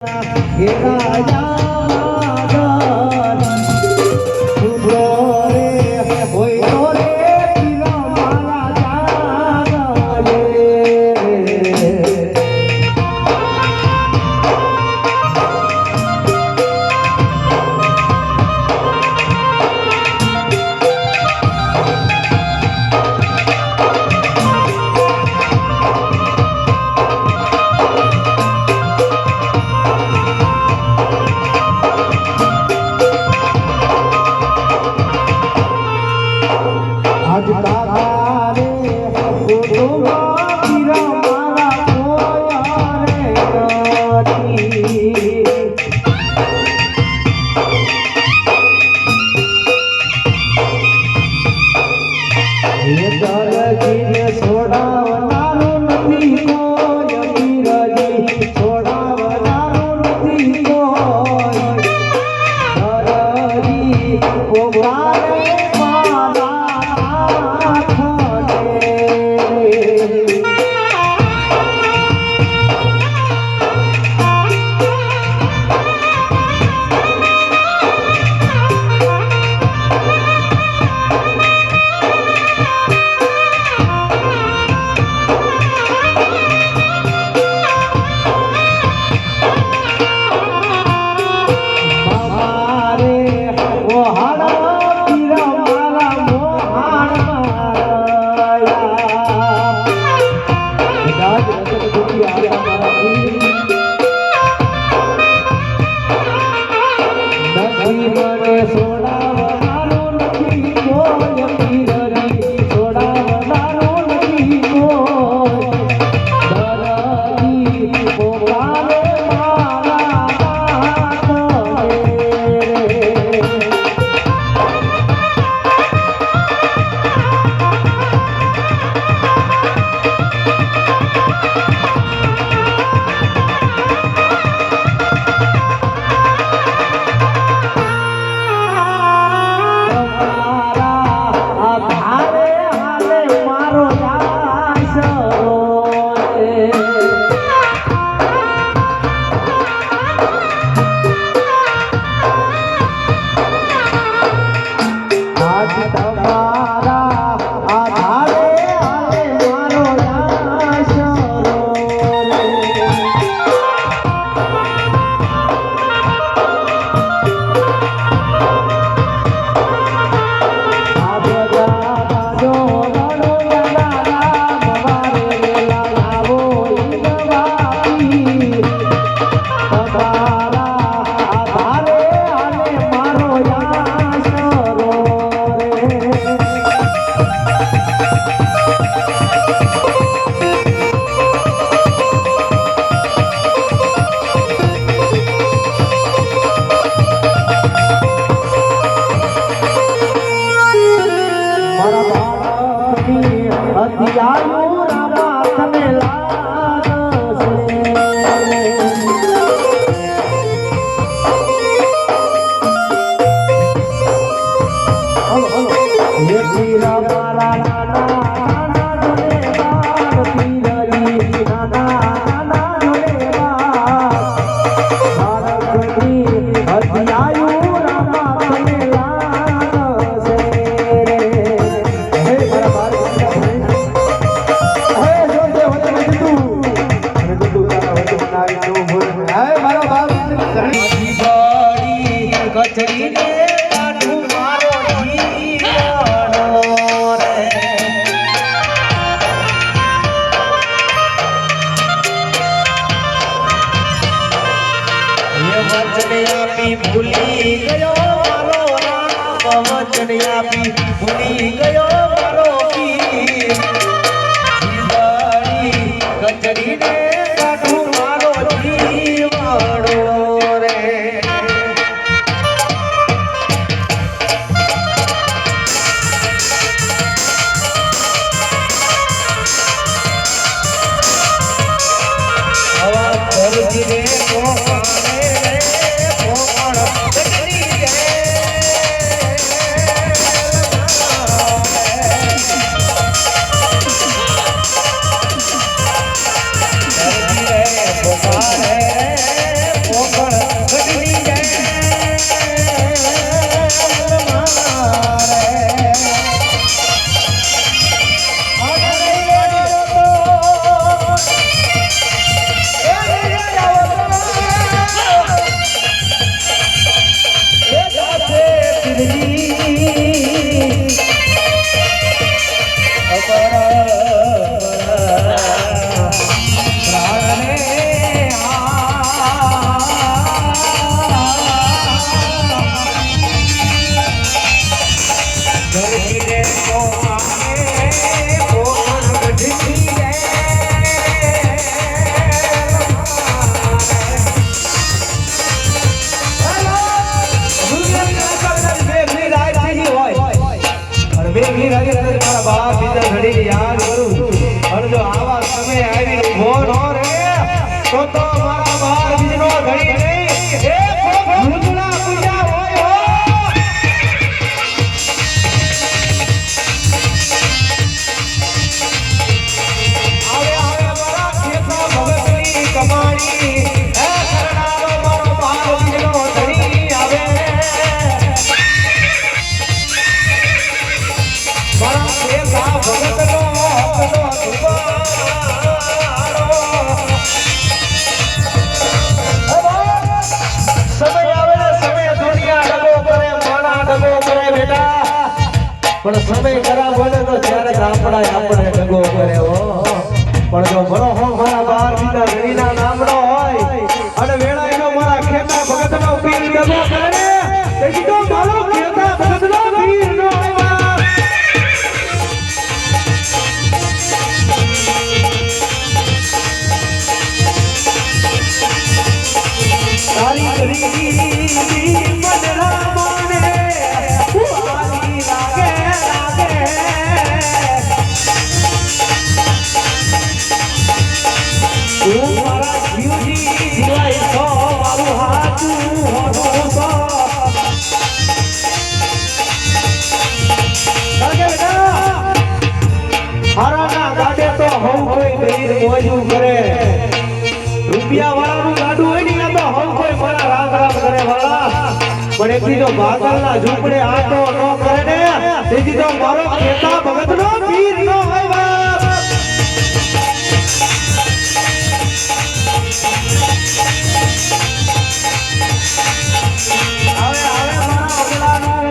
हे राजा ભૂલી ગયો મારો વચન આપી ભૂલી ગયો મારો પીર કચડીને કાઢું મારો જીવાડો રે હવા ધરતીને પણ સમય ખરાબ હોય તો ત્યારે આપણા આપણે ડગો કરે હો પણ જો ભરો હો મારા બાર બીજા ગણીના નામડો હોય અને વેળાઈનો મારા ખેતા ભગતનો પીર ડગો કરે તેથી તો મારો ખેતા ભગતનો પીર નો આવ્યા તારી ગરીબી મનરા માને વાલી લાગે લાગે તું મારા જીવજી જીવાય તો મારું હાથું હોનું તો લાગે બેટા હારાના ગાડે તો હવ કોઈ ગઈર મોજું કરે રૂપિયા વાળાનું ગાડું હોય ને તો હવ કોઈ મારા રામ રામ કરે વાળા પણ એકથી તો ભાગલના ઝૂંપડે આટો ન કરે ને તેથી તો મારો ખેતા ભગતનો પીર નો હોય બાપ આવે આવે મારા અગલાનું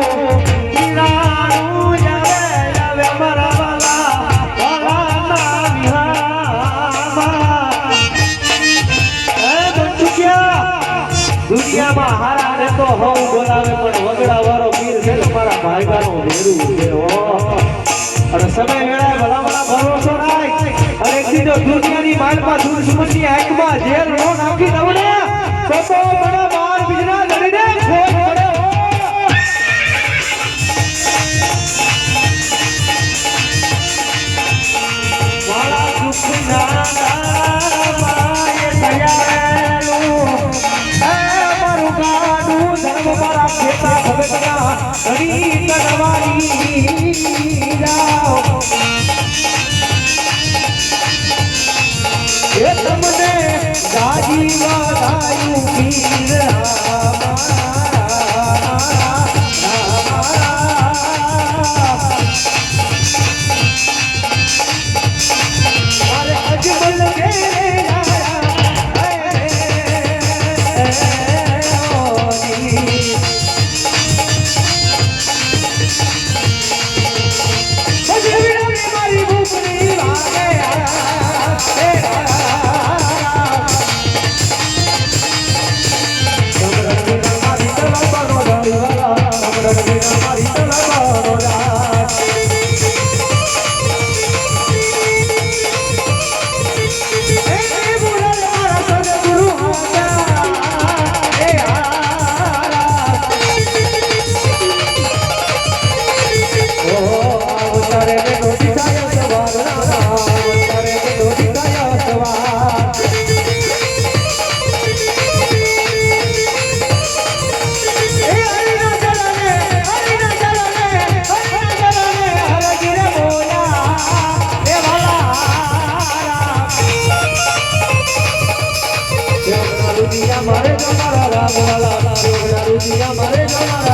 પીરાનું જાવે જાવે મારા વાલા વાલાના વિહામાં દુનિયામાં હારા ને તો હવ બોલાવે પણ વગડા વાળો પીર છે મારા ભાઈગાનો ભેરું છે અને સમય વેળાએ ભલામણા ભરોસો રાખ અને એક દીધો દુનિયાની માલમાં દુશ્મનની આંખમાં જેલ નો નાખી દવડે તો મને બાર બીજના લડીને ખોજ પડે વાળા દુખના માય દયાળુ મારા ખેતા ભગતના ઘણી તરવારી જાઓ એ તમને ગાજી વધાયું પીર મારે અજમલ કે મારે જો મારા રામ વાલા મારે જો મારા